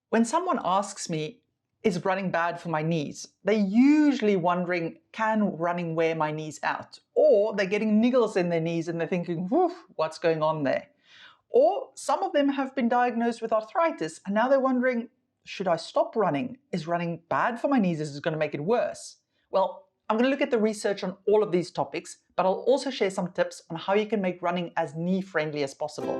When someone asks me, is running bad for my knees? They're usually wondering, can running wear my knees out? Or they're getting niggles in their knees and they're thinking, whew, what's going on there? Or some of them have been diagnosed with arthritis and now they're wondering, should I stop running? Is running bad for my knees? Is it going to make it worse? Well, I'm going to look at the research on all of these topics, but I'll also share some tips on how you can make running as knee-friendly as possible.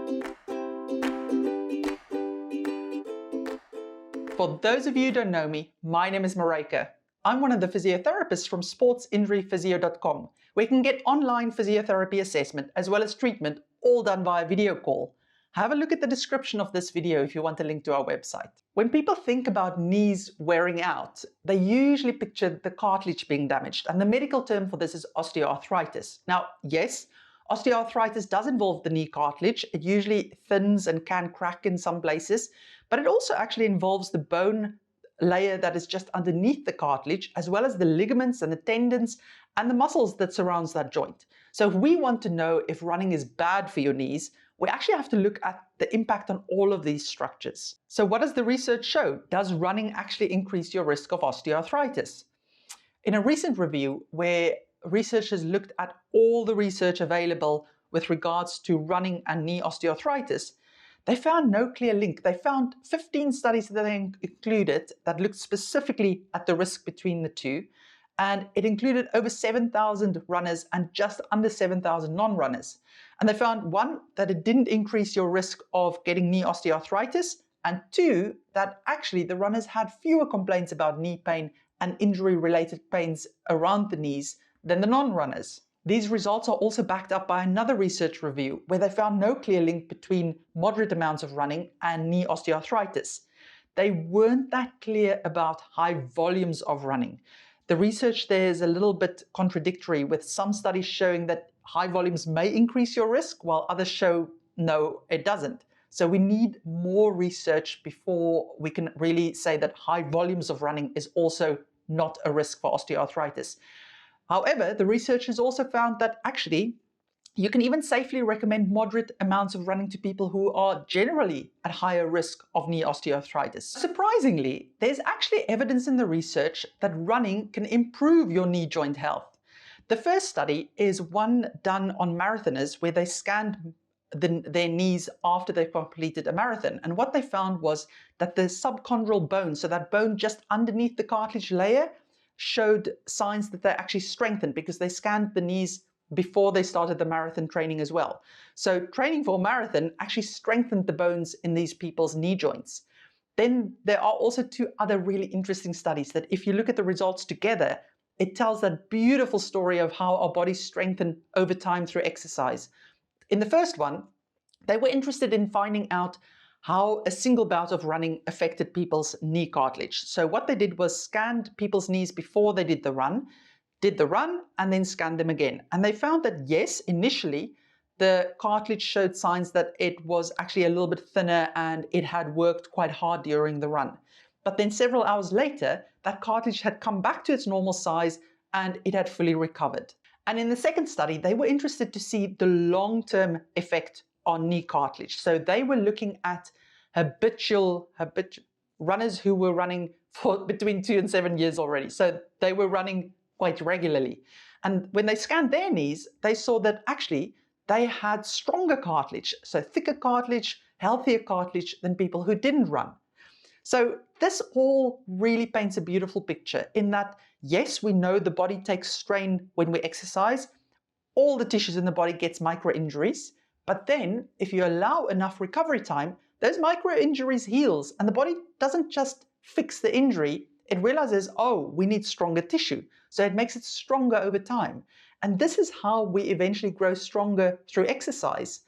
For those of you who don't know me, my name is Marika. I'm one of the physiotherapists from sportsinjuryphysio.com, where you can get online physiotherapy assessment as well as treatment, all done via video call. Have a look at the description of this video if you want a link to our website. When people think about knees wearing out, they usually picture the cartilage being damaged, and the medical term for this is osteoarthritis. Now, yes, osteoarthritis does involve the knee cartilage. It usually thins and can crack in some places, but it also actually involves the bone layer that is just underneath the cartilage, as well as the ligaments and the tendons and the muscles that surrounds that joint. So if we want to know if running is bad for your knees, we actually have to look at the impact on all of these structures. So what does the research show? Does running actually increase your risk of osteoarthritis? In a recent review where researchers looked at all the research available with regards to running and knee osteoarthritis, they found no clear link. They found 15 studies that they included that looked specifically at the risk between the two, and it included over 7,000 runners and just under 7,000 non-runners. And they found, one, that it didn't increase your risk of getting knee osteoarthritis, and two, that actually the runners had fewer complaints about knee pain and injury-related pains around the knees than the non-runners. These results are also backed up by another research review where they found no clear link between moderate amounts of running and knee osteoarthritis. They weren't that clear about high volumes of running. The research there is a little bit contradictory, with some studies showing that high volumes may increase your risk, while others show no, it doesn't. So we need more research before we can really say that high volumes of running is also not a risk for osteoarthritis. However, the researchers also found that actually you can even safely recommend moderate amounts of running to people who are generally at higher risk of knee osteoarthritis. Surprisingly, there's actually evidence in the research that running can improve your knee joint health. The first study is one done on marathoners where they scanned their knees after they've completed a marathon. And what they found was that the subchondral bone, so that bone just underneath the cartilage layer, showed signs that they actually strengthened because they scanned the knees before they started the marathon training as well. So training for a marathon actually strengthened the bones in these people's knee joints. Then there are also two other really interesting studies that, if you look at the results together, it tells that beautiful story of how our bodies strengthen over time through exercise. In the first one, they were interested in finding out how a single bout of running affected people's knee cartilage. So what they did was scanned people's knees before they did the run, and then scanned them again. And they found that yes, initially, the cartilage showed signs that it was actually a little bit thinner and it had worked quite hard during the run. But then several hours later, that cartilage had come back to its normal size and it had fully recovered. And in the second study, they were interested to see the long-term effect on knee cartilage. So they were looking at habitual runners who were running for between 2 and 7 years already. So they were running quite regularly. And when they scanned their knees, they saw that actually they had stronger cartilage, so thicker cartilage, healthier cartilage than people who didn't run. So this all really paints a beautiful picture in that, yes, we know the body takes strain when we exercise. All the tissues in the body gets micro injuries. But then if you allow enough recovery time, those micro injuries heals and the body doesn't just fix the injury. It realizes, oh, we need stronger tissue. So it makes it stronger over time. And this is how we eventually grow stronger through exercise,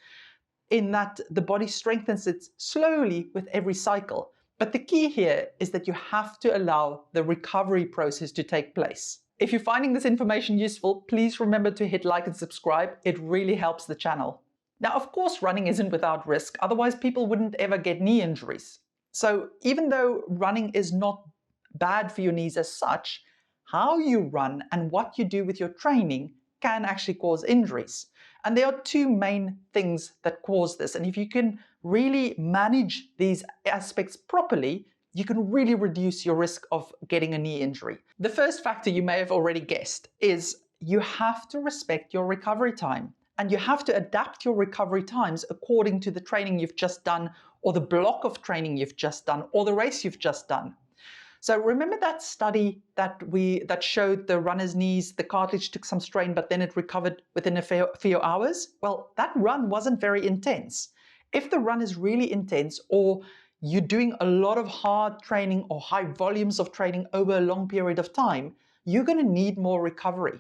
in that the body strengthens it slowly with every cycle. But the key here is that you have to allow the recovery process to take place. If you're finding this information useful, please remember to hit like and subscribe. It really helps the channel. Now, of course, running isn't without risk, otherwise people wouldn't ever get knee injuries. So even though running is not bad for your knees as such, how you run and what you do with your training can actually cause injuries. And there are two main things that cause this. And if you can really manage these aspects properly, you can really reduce your risk of getting a knee injury. The first factor you may have already guessed is you have to respect your recovery time, and you have to adapt your recovery times according to the training you've just done, or the block of training you've just done, or the race you've just done. So remember that study that showed the runner's knees, the cartilage took some strain, but then it recovered within a few hours? Well, that run wasn't very intense. If the run is really intense, or you're doing a lot of hard training or high volumes of training over a long period of time, you're going to need more recovery.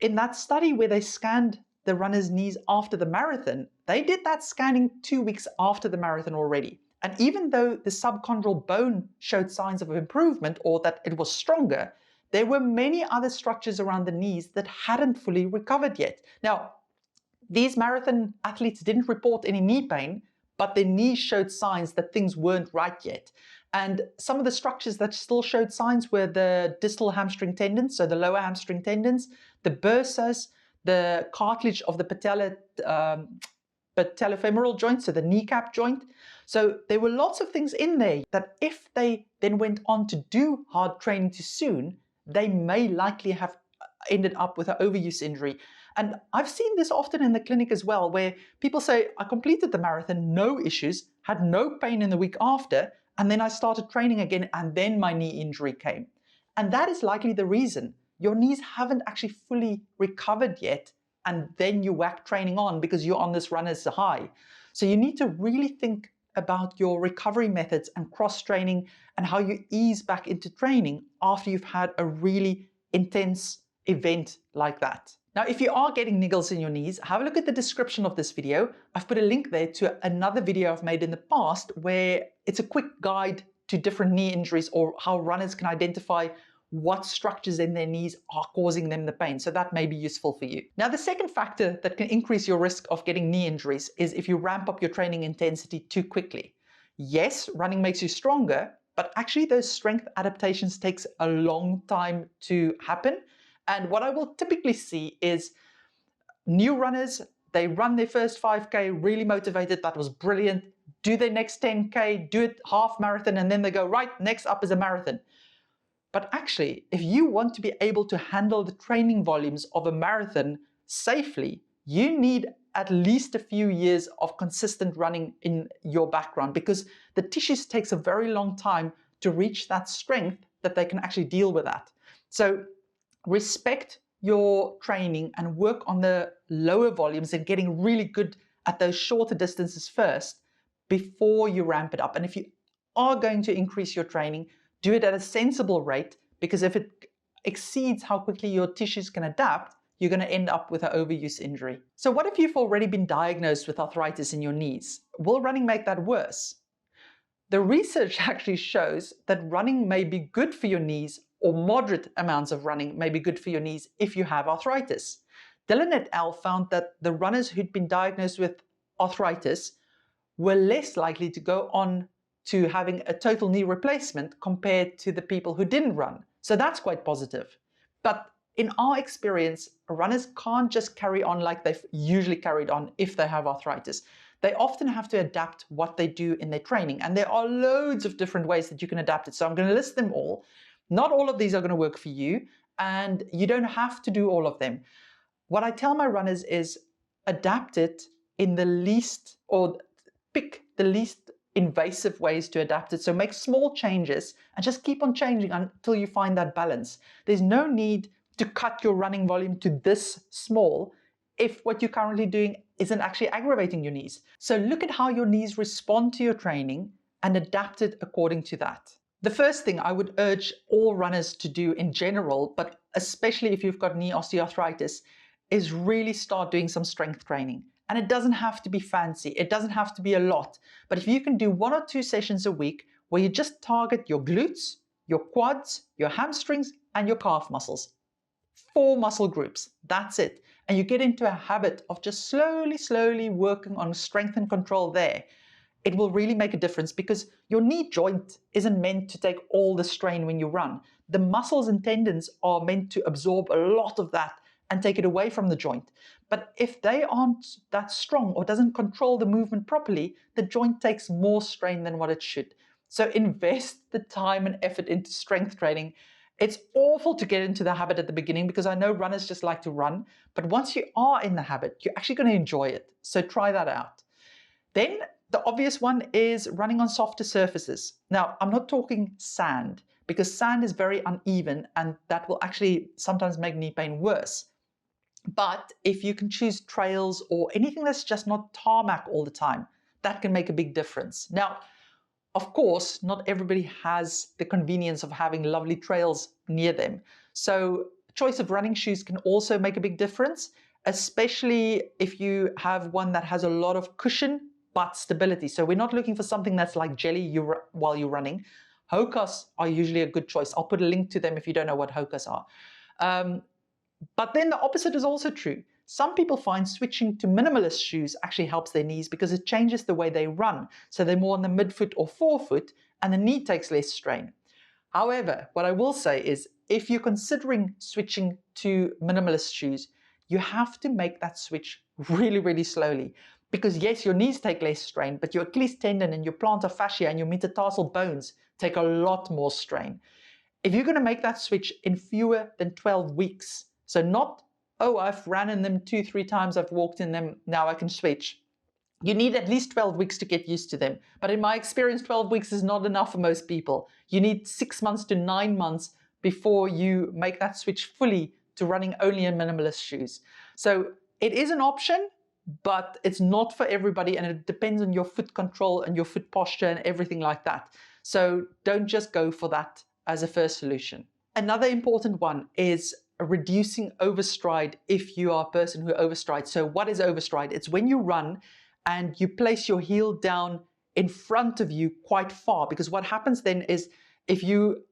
In that study where they scanned the runner's knees after the marathon, they did that scanning 2 weeks after the marathon already. And even though the subchondral bone showed signs of improvement, or that it was stronger, there were many other structures around the knees that hadn't fully recovered yet. Now, these marathon athletes didn't report any knee pain, but their knees showed signs that things weren't right yet. And some of the structures that still showed signs were the distal hamstring tendons, so the lower hamstring tendons, the bursas, the cartilage of the patellofemoral joint, so the kneecap joint. So there were lots of things in there that if they then went on to do hard training too soon, they may likely have ended up with an overuse injury. And I've seen this often in the clinic as well, where people say, I completed the marathon, no issues, had no pain in the week after, and then I started training again, and then my knee injury came. And that is likely the reason. Your knees haven't actually fully recovered yet, and then you whack training on because you're on this runner's high. So you need to really think about your recovery methods and cross-training and how you ease back into training after you've had a really intense event like that. Now, if you are getting niggles in your knees, have a look at the description of this video. I've put a link there to another video I've made in the past where it's a quick guide to different knee injuries, or how runners can identify what structures in their knees are causing them the pain. So that may be useful for you. Now, the second factor that can increase your risk of getting knee injuries is if you ramp up your training intensity too quickly. Yes, running makes you stronger, but actually those strength adaptations takes a long time to happen. And what I will typically see is new runners, they run their first 5K really motivated, that was brilliant, do their next 10K, do it half marathon, and then they go, right, next up is a marathon. But actually, if you want to be able to handle the training volumes of a marathon safely, you need at least a few years of consistent running in your background, because the tissues takes a very long time to reach that strength that they can actually deal with that. So respect your training and work on the lower volumes and getting really good at those shorter distances first before you ramp it up. And if you are going to increase your training, do it at a sensible rate, because if it exceeds how quickly your tissues can adapt, you're going to end up with an overuse injury. So what if you've already been diagnosed with arthritis in your knees? Will running make that worse? The research actually shows that running may be good for your knees, or moderate amounts of running may be good for your knees if you have arthritis. Dillon et al. Found that the runners who'd been diagnosed with arthritis were less likely to go on to having a total knee replacement compared to the people who didn't run. So that's quite positive. But in our experience, runners can't just carry on like they've usually carried on if they have arthritis. They often have to adapt what they do in their training, and there are loads of different ways that you can adapt it. So I'm going to list them all. Not all of these are going to work for you, and you don't have to do all of them. What I tell my runners is adapt it in the least, or pick the least invasive ways to adapt it. So make small changes and just keep on changing until you find that balance. There's no need to cut your running volume to this small if what you're currently doing isn't actually aggravating your knees. So look at how your knees respond to your training and adapt it according to that. The first thing I would urge all runners to do in general, but especially if you've got knee osteoarthritis, is really start doing some strength training. And it doesn't have to be fancy, it doesn't have to be a lot, but if you can do 1 or 2 sessions a week where you just target your glutes, your quads, your hamstrings, and your calf muscles. 4 muscle groups, that's it. And you get into a habit of just slowly working on strength and control there. It will really make a difference, because your knee joint isn't meant to take all the strain when you run. The muscles and tendons are meant to absorb a lot of that and take it away from the joint. But if they aren't that strong or doesn't control the movement properly, the joint takes more strain than what it should. So invest the time and effort into strength training. It's awful to get into the habit at the beginning because I know runners just like to run, but once you are in the habit, you're actually going to enjoy it. So try that out. Then the obvious one is running on softer surfaces. Now, I'm not talking sand because sand is very uneven and that will actually sometimes make knee pain worse. But if you can choose trails or anything that's just not tarmac all the time, that can make a big difference. Now, of course, not everybody has the convenience of having lovely trails near them. So choice of running shoes can also make a big difference, especially if you have one that has a lot of cushion but stability. So we're not looking for something that's like jelly while you're running. Hokas are usually a good choice. I'll put a link to them if you don't know what Hokas are. But then the opposite is also true. Some people find switching to minimalist shoes actually helps their knees because it changes the way they run. So they're more on the midfoot or forefoot and the knee takes less strain. However, what I will say is if you're considering switching to minimalist shoes, you have to make that switch really, really slowly. Because yes, your knees take less strain, but your Achilles tendon and your plantar fascia and your metatarsal bones take a lot more strain. If you're going to make that switch in fewer than 12 weeks, so not, oh, I've ran in them 2-3 times, I've walked in them, now I can switch. You need at least 12 weeks to get used to them. But in my experience, 12 weeks is not enough for most people. You need 6 months to 9 months before you make that switch fully to running only in minimalist shoes. So it is an option, but it's not for everybody and it depends on your foot control and your foot posture and everything like that. So don't just go for that as a first solution. Another important one is reducing overstride if you are a person who overstrides. So what is overstride? It's when you run and you place your heel down in front of you quite far, because what happens then is if you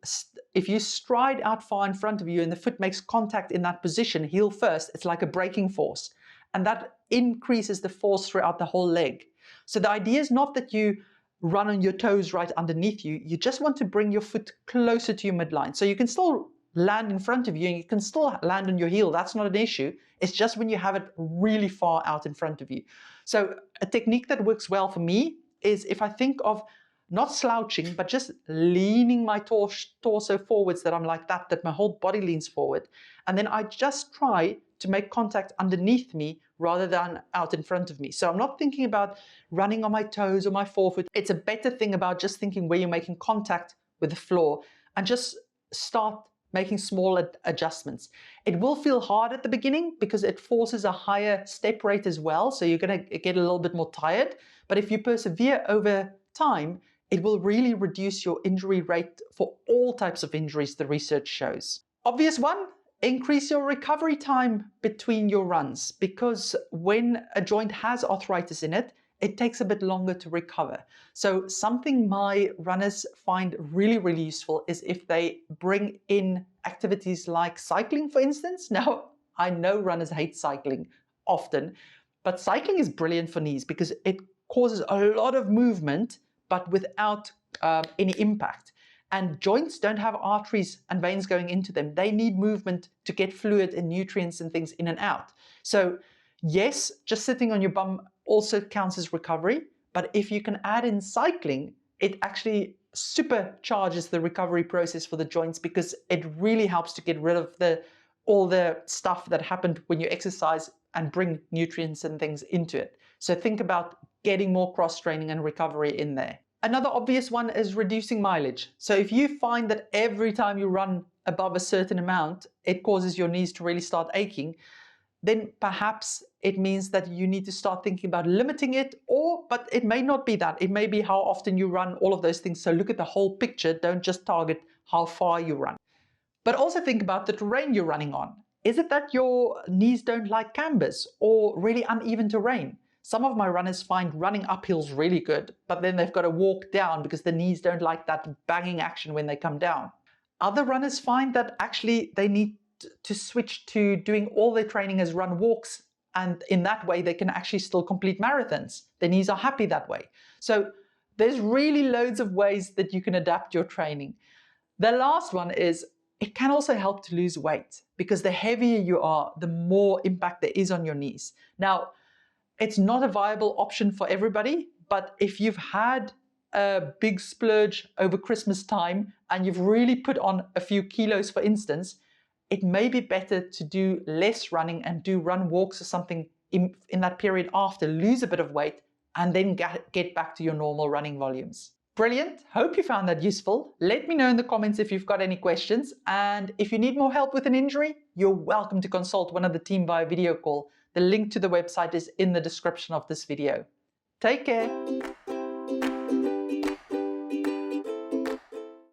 stride out far in front of you and the foot makes contact in that position, heel first, it's like a braking force. And that increases the force throughout the whole leg. So the idea is not that you run on your toes right underneath you. You just want to bring your foot closer to your midline. So you can still land in front of you and you can still land on your heel. That's not an issue. It's just when you have it really far out in front of you. So a technique that works well for me is if I think of not slouching, but just leaning my torso forwards, that I'm like that my whole body leans forward. And then I just try to make contact underneath me rather than out in front of me. So I'm not thinking about running on my toes or my forefoot. It's a better thing about just thinking where you're making contact with the floor and just start making small adjustments. It will feel hard at the beginning because it forces a higher step rate as well. So you're going to get a little bit more tired. But if you persevere over time, it will really reduce your injury rate for all types of injuries, the research shows. Obvious one, increase your recovery time between your runs, because when a joint has arthritis in it, it takes a bit longer to recover. So something my runners find really, really useful is if they bring in activities like cycling, for instance. Now, I know runners hate cycling often, but cycling is brilliant for knees because it causes a lot of movement, but without any impact. And joints don't have arteries and veins going into them. They need movement to get fluid and nutrients and things in and out. So yes, just sitting on your bum also counts as recovery. But if you can add in cycling, it actually supercharges the recovery process for the joints because it really helps to get rid of all the stuff that happened when you exercise and bring nutrients and things into it. So think about getting more cross-training and recovery in there. Another obvious one is reducing mileage. So if you find that every time you run above a certain amount, it causes your knees to really start aching, then perhaps it means that you need to start thinking about limiting it, but it may not be that. It may be how often you run, all of those things. So look at the whole picture. Don't just target how far you run. But also think about the terrain you're running on. Is it that your knees don't like cambers or really uneven terrain? Some of my runners find running up hills really good, but then they've got to walk down because the knees don't like that banging action when they come down. Other runners find that actually they need to switch to doing all their training as run walks, and in that way they can actually still complete marathons. Their knees are happy that way. So there's really loads of ways that you can adapt your training. The last one is it can also help to lose weight because the heavier you are, the more impact there is on your knees. Now, it's not a viable option for everybody, but if you've had a big splurge over Christmas time and you've really put on a few kilos, for instance, it may be better to do less running and do run walks or something in that period after, lose a bit of weight, and then get back to your normal running volumes. Brilliant. Hope you found that useful. Let me know in the comments if you've got any questions. And if you need more help with an injury, you're welcome to consult one of the team via video call. The link to the website is in the description of this video. Take care.